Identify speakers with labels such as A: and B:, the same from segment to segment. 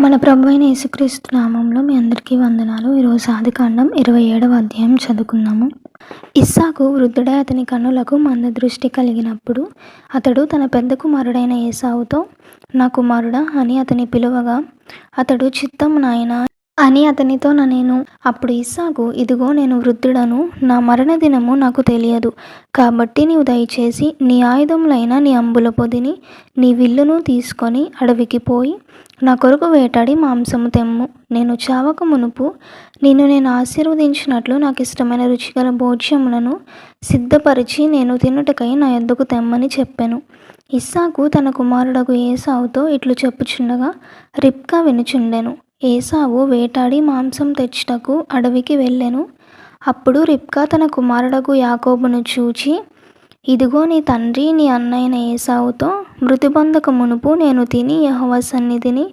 A: మన ప్రభువైన యేసుక్రీస్తు నామంలో మీ అందరికీ వందనాలు. ఈరోజు ఆదికాండం 27వ అధ్యాయం చదువుకుందాము. ఇస్సాకు వృద్ధుడై అతని కన్నులకు మందదృష్టి కలిగినప్పుడు అతడు తన పెద్ద కుమారుడైన ఏశావుతో, నా కుమారుడా అని అతని పిలువగా, అతడు చిత్తము నాయనా అని అతనితో నేను. అప్పుడు ఇస్సాకు, ఇదిగో నేను వృద్ధుడను, నా మరణ దినము నాకు తెలియదు, కాబట్టి నీవు దయచేసి నీ ఆయుధములైన నీ అంబుల పొదిని నీ విల్లును తీసుకొని అడవికి పోయి నా కొరకు వేటాడి మాంసము తెమ్ము. నేను చావక మునుపు నిన్ను నేను ఆశీర్వదించినట్లు నాకు ఇష్టమైన రుచిగల భోజ్యములను సిద్ధపరిచి నేను తినుటకై నా యొద్దకు తెమ్మని చెప్పెను. ఇస్సాకు తన కుమారుడగు ఏశావుతో ఇట్లు చెప్పుచుండగా రిబ్కా వినుచుండెను. ఏశావు వేటాడి మాంసం తెచ్చుటకు అడవికి వెళ్ళెను. అప్పుడు రిబ్కా తన కుమారుడగు యాకోబును చూచి, ఇదిగో నీ తండ్రి నీ అన్నయైన ఏశావుతో మృతి పొందక మునుపు నేను తిని యెహోవా సన్నిధిని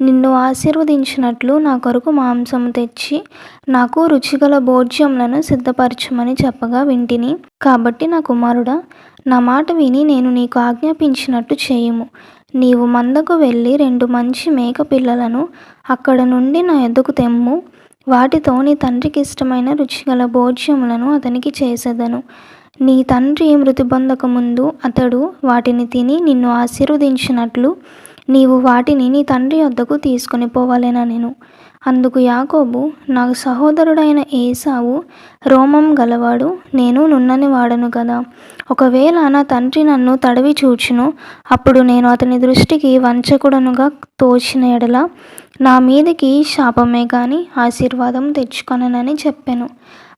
A: నిన్ను ఆశీర్వదించినట్లు నా కొరకు మాంసము తెచ్చి నాకు రుచిగల భోజ్యములను సిద్ధపరచమని చెప్పగా వింటిని. కాబట్టి నా కుమారుడా, నా మాట విని నేను నీకు ఆజ్ఞాపించినట్టు చేయుము. నీవు మందకు వెళ్ళి 2 మంచి మేక పిల్లలను అక్కడ నుండి నా యొద్దకు తెమ్ము. వాటితో నీ తండ్రికి ఇష్టమైన రుచిగల భోజ్యములను అతనికి చేసేదను. నీ తండ్రి మృతి పొందక ముందు అతడు వాటిని తిని నిన్ను ఆశీర్వదించినట్లు నీవు వాటిని నీ తండ్రి వద్దకు తీసుకొని పోవాలెనెను. అందుకు యాకోబు, నా సహోదరుడైన ఏశావు రోమం గలవాడు, నేను నున్నని వాడను కదా. ఒకవేళ నా తండ్రి నన్ను తడవి చూచును, అప్పుడు నేను అతని దృష్టికి వంచకుడనుగా తోచిన ఎడల నా మీదికి శాపమే కానీ ఆశీర్వాదం తెచ్చుకొననని చెప్పెను.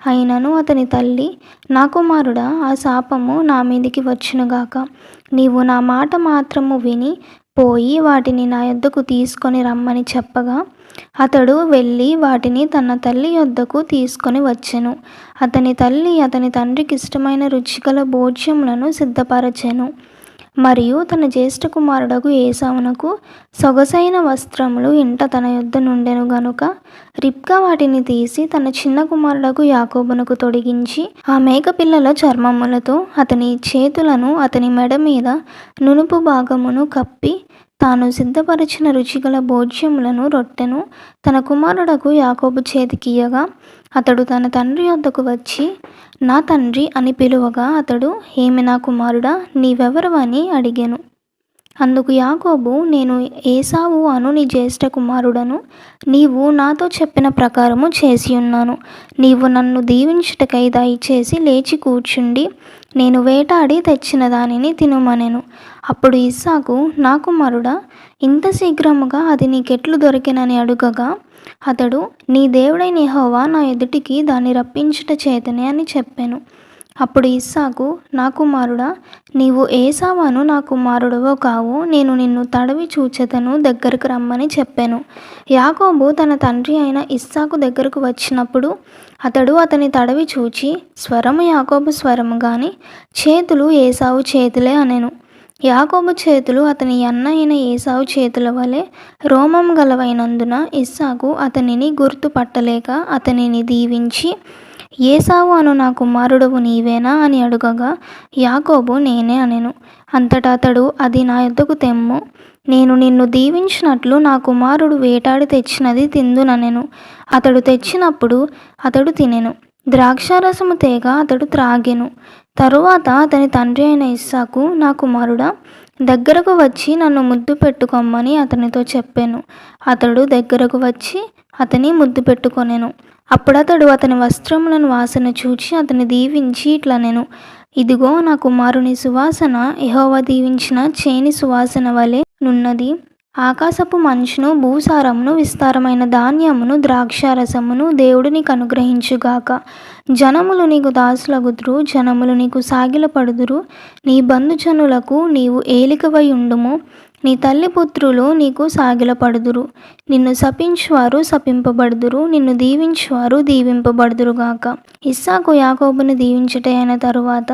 A: అయినను అతని తల్లి, నా కుమారుడా, ఆ శాపము నా మీదికి వచ్చునుగాక. నీవు నా మాట మాత్రము విని పోయి వాటిని నా యొద్దకు తీసుకొని రమ్మని చెప్పగా అతడు వెళ్ళి వాటిని తన తల్లి యొద్దకు తీసుకొని వచ్చెను. అతని తల్లి అతని తండ్రికి ఇష్టమైన రుచిగల భోజ్యములను సిద్ధపరచెను. మరియు తన జ్యేష్ఠ కుమారుడగు ఏశావునకు సొగసైన వస్త్రములు ఇంట తన యొద్ద నుండెను గనుక రిబ్కా వాటిని తీసి తన చిన్న కుమారుడగు యాకోబునకు తొడిగించి ఆ మేకపిల్లల చర్మములతో అతని చేతులను అతని మెడ మీద నునుపు భాగమును కప్పి తాను సిద్ధపరిచిన రుచిగల భోజ్యములను రొట్టెను తన కుమారుడకు యాకోబు చేతికియ్యగా అతడు తన తండ్రి వద్దకు వచ్చి, నా తండ్రి అని పిలువగా అతడు, ఏమి నా కుమారుడా, నీవెవరు అని అడిగెను. అందుకు యాకోబు, నేను ఏశావు అను నీ జ్యేష్ఠ కుమారుడను. నీవు నాతో చెప్పిన ప్రకారము చేసి ఉన్నాను. నీవు నన్ను దీవించుటకై దయచేసి లేచి కూర్చుండి నేను వేటాడి తెచ్చిన దానిని తినుమనెను. అప్పుడు ఇస్సాకు, నా కుమారుడా, ఇంత శీఘ్రముగా అది నీకెట్లు దొరికినని అడుగగా అతడు, నీ దేవుడైన యెహోవా నా ఎదుటికి దాన్ని రప్పించుట చేతనే అని చెప్పెను. అప్పుడు ఇస్సాకు, నా కుమారుడా, నీవు ఏశావును నా కుమారుడవో కావు, నేను నిన్ను తడవి చూచెదను, దగ్గరకు రమ్మని చెప్పెను. యాకోబు తన తండ్రి అయిన ఇస్సాకు దగ్గరకు వచ్చినప్పుడు అతడు అతని తడవి చూచి, స్వరము యాకోబు స్వరము గాని చేతులు ఏశావు చేతులే అనెను. యాకోబు చేతులు అతని అన్న అయిన ఏశావు చేతుల వలె రోమం గలవైనందున ఇస్సాకు అతనిని గుర్తుపట్టలేక అతనిని దీవించి, ఏశావు అను నా కుమారుడవు నీవేనా అని అడుగగా యాకోబు, నేనే అనెను. అంతటా అతడు, అది నా యొద్దకు తెమ్ము. నేను నిన్ను దీవించినట్లు నా కుమారుడు వేటాడి తెచ్చినది తిందుననెను. అతడు తెచ్చినప్పుడు అతడు తినెను. ద్రాక్షారసము తేగ అతడు త్రాగెను. తరువాత అతని తండ్రి అయిన ఇస్సాకు, నా కుమారుడా, దగ్గరకు వచ్చి నన్ను ముద్దు పెట్టుకొమ్మని అతనితో చెప్పెను. అతడు దగ్గరకు వచ్చి అతని ముద్దు పెట్టుకొనెను. అప్పుడతడు అతని వస్త్రములను వాసన చూచి అతని దీవించి ఇట్లనెను, ఇదిగో నా కుమారుని సువాసన యెహోవా దీవించిన చేని సువాసన వలె నున్నది. ఆకాశపు మంచును, భూసారమును, విస్తారమైన ధాన్యమును, ద్రాక్షారసమును దేవుడు నీకు అనుగ్రహించుగాక. జనములు నీకు దాసులగుదురు, జనములు నీకు సాగిలపడుదురు. నీ బంధుజనులకు నీవు ఏలికవై ఉండుము. నీ తల్లి పుత్రులు నీకు సాగిలపడుదురు. నిన్ను శపించువారు శపింపబడుదురు, నిన్ను దీవించువారు దీవింపబడుదురుగాక. ఇస్సాకు యాకోబును దీవించుట అయిన తరువాత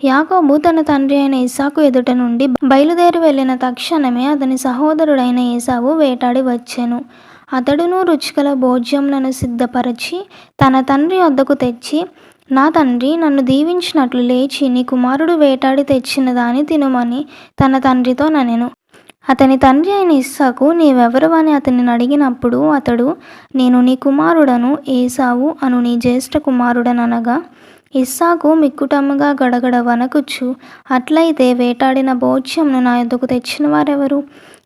A: యాకోబు తన తండ్రి అయిన ఇస్సాకు ఎదుట నుండి బయలుదేరి వెళ్ళిన తక్షణమే అతని సహోదరుడైన ఏశావు వేటాడి వచ్చెను. అతడును రుచిగల భోజ్యములను సిద్ధపరచి తన తండ్రి వద్దకు తెచ్చి, నా తండ్రి నన్ను దీవించినట్లు లేచి నీ కుమారుడు వేటాడి తెచ్చిన దాని తినుమని తన తండ్రితో ననెను. అతని తండ్రి అయిన ఇస్సాకు, నీవెవరు అని అతనిని అడిగినప్పుడు అతడు, నేను నీ కుమారుడను ఏశావు అను నీ జ్యేష్ఠ కుమారుడననగా, ఇస్సాకు మిక్కుటముగా గడగడ వణకుచు, అట్లయితే వేటాడిన భోజ్యమును నా యొద్దకు తెచ్చిన వారెవరు?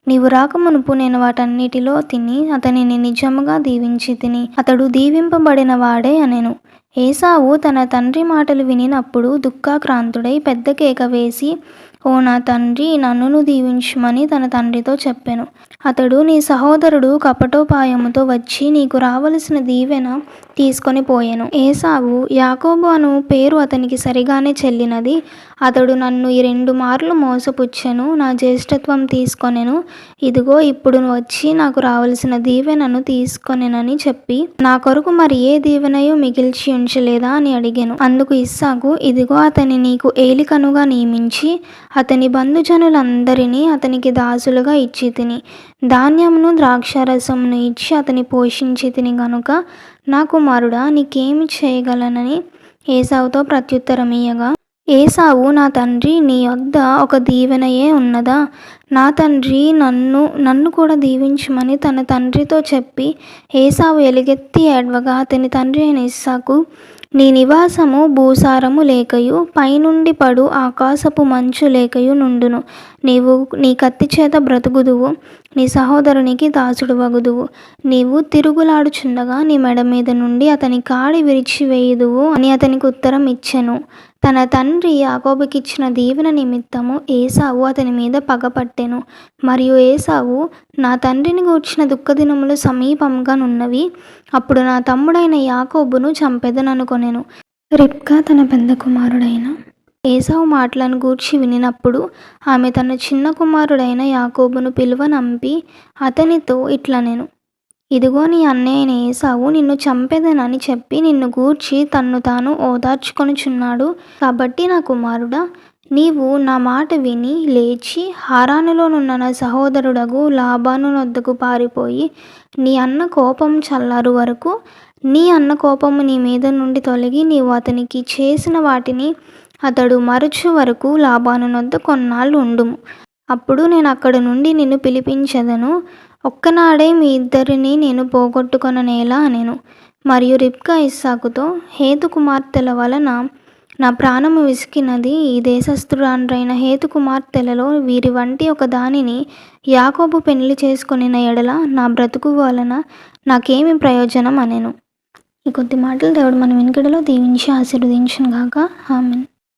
A: నీవు రాకమునుపు నేను వాటన్నిటిలో తిని అతనిని నిజముగా దీవించి తిని, అతడు దీవింపబడిన వాడే అనెను. ఏశావు తన తండ్రి మాటలు వినినప్పుడు దుఃఖాక్రాంతుడై పెద్ద కేక వేసి, ఓ నా తండ్రి, నన్నును దీవించుమని తన తండ్రితో చెప్పెను. అతడు, నీ సహోదరుడు కపటోపాయముతో వచ్చి నీకు రావలసిన దీవెన తీసుకొని పోయెను. ఏశావు, యాకోబు అను పేరు అతనికి సరిగానే చెల్లినది. అతడు నన్ను ఈ 2 మార్లు మోసపుచ్చెను, నా జ్యేష్ఠత్వం తీసుకొనెను. ఇదిగో ఇప్పుడు వచ్చి నాకు రావలసిన దీవెనను తీసుకొనెనని చెప్పి, నా కొరకు మరి ఏ దీవెనయో మిగిల్చి ఉంచలేదా అని అడిగెను. అందుకు ఇస్సాకు, ఇదిగో అతని నీకు ఏలికనుగా నియమించి అతని బంధుజనులందరినీ అతనికి దాసులుగా ఇచ్చి తిని, ధాన్యమును ద్రాక్షారసమును ఇచ్చి అతని పోషించి తిని గనుక, నా కుమారుడా, నీకేమి చేయగలనని ఏశావుతో ప్రత్యుత్తరమియ్యగా, ఏశావు, నా తండ్రి, నీ యొద్ద ఒక దీవెనయే ఉన్నదా? నా తండ్రి నన్ను కూడా దీవించుమని తన తండ్రితో చెప్పి, ఏశావు ఎలుగెత్తి ఏడ్వగా అతని తండ్రి అయిన ఇస్సాకు, నీ నివాసము భూసారము లేకయు పైనుండి పడు ఆకాశపు మంచు లేకయు నుండును. నీవు నీ కత్తి చేత బ్రతుకుదువు, నీ సహోదరునికి దాసుడు వగుదువు. నీవు తిరుగులాడుచుండగా నీ మెడ మీద నుండి అతని కాడి విరిచివేయుదువు అని అతనికి ఉత్తరం ఇచ్చెను. తన తండ్రి యాకోబుకిచ్చిన దీవెన నిమిత్తము ఏశావు అతని మీద పగపట్టెను. మరియు ఏశావు, నా తండ్రిని గూర్చిన దుఃఖదినములు సమీపంగా నున్నవి, అప్పుడు నా తమ్ముడైన యాకోబును చంపెదననుకొనెను. రిబ్కా తన పెద్ద కుమారుడైన ఏశావు మాటలను గూర్చి వినినప్పుడు ఆమె తన చిన్న కుమారుడైన యాకోబును పిలువనంపి అతనితో ఇట్లనెను, ఇదిగో నీ అన్నయ్య అయిన ఏశావు నిన్ను చంపెదనని చెప్పి నిన్ను గూర్చి తన్ను తాను ఓదార్చుకొనుచున్నాడు. కాబట్టి నా కుమారుడా, నీవు నా మాట విని లేచి హారానులోనున్న నా సహోదరుడగు లాబాను వద్దకు పారిపోయి, నీ అన్న కోపం చల్లారు వరకు, నీ అన్న కోపము నీ మీద నుండి తొలగి నీవు అతనికి చేసిన వాటిని అతడు మరచు వరకు లాబాను వద్ద కొన్నాళ్ళు ఉండుము. అప్పుడు నేను అక్కడి నుండి నిన్ను పిలిపించెదను. ఒక్కనాడే మీ ఇద్దరిని నేను పోగొట్టుకొననేలా అనెను. మరియు రిబ్కా ఇస్సాకుతో, హేతు కుమార్తెల వలన నా ప్రాణము విసికినది. ఈ దేశస్థురాండ్రైన హేతు కుమార్తెలలో వీరి వంటి ఒక దానిని యాకోబు పెళ్లి చేసుకొనిన ఎడల నా బ్రతుకు వలన నాకేమి ప్రయోజనం అనెను. ఈ కొద్ది మాటలు దేవుడు మన వెనుకడలో దీవించి ఆశీర్వదించును గాక. ఆమేన్.